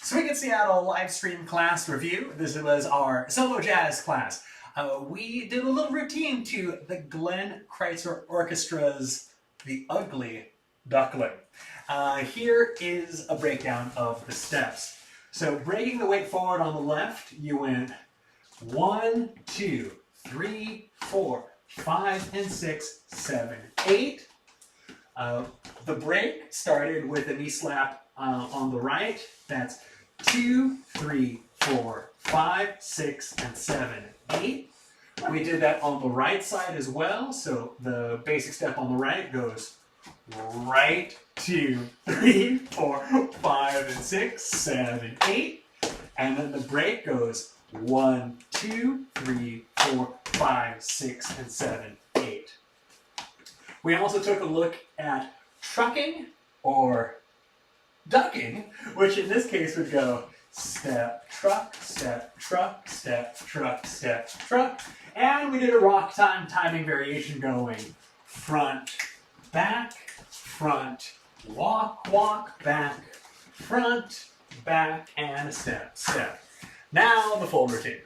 Swing in Seattle live stream class review. This was our solo jazz class. We did a little routine to the Glenn Kreitzer Orchestra's The Ugly Duckling. Here is a breakdown of the steps. So breaking the weight forward on the left, you went 1, 2, 3, 4, 5, and 6, 7, 8. The break started with a knee slap on the right. That's 2, 3, 4, 5, 6, and 7, 8. We did that on the right side as well. So the basic step on the right goes right, 2, 3, 4, 5, and 6, 7, 8. And then the break goes 1, 2, 3, 4, 5, 6, and 7, 8. We also took a look at trucking or ducking, which in this case would go step, truck, step, truck, step, truck, step, truck. And we did a rock time timing variation going front, back, front, walk, walk, back, front, back, and a step, step. Now the full routine.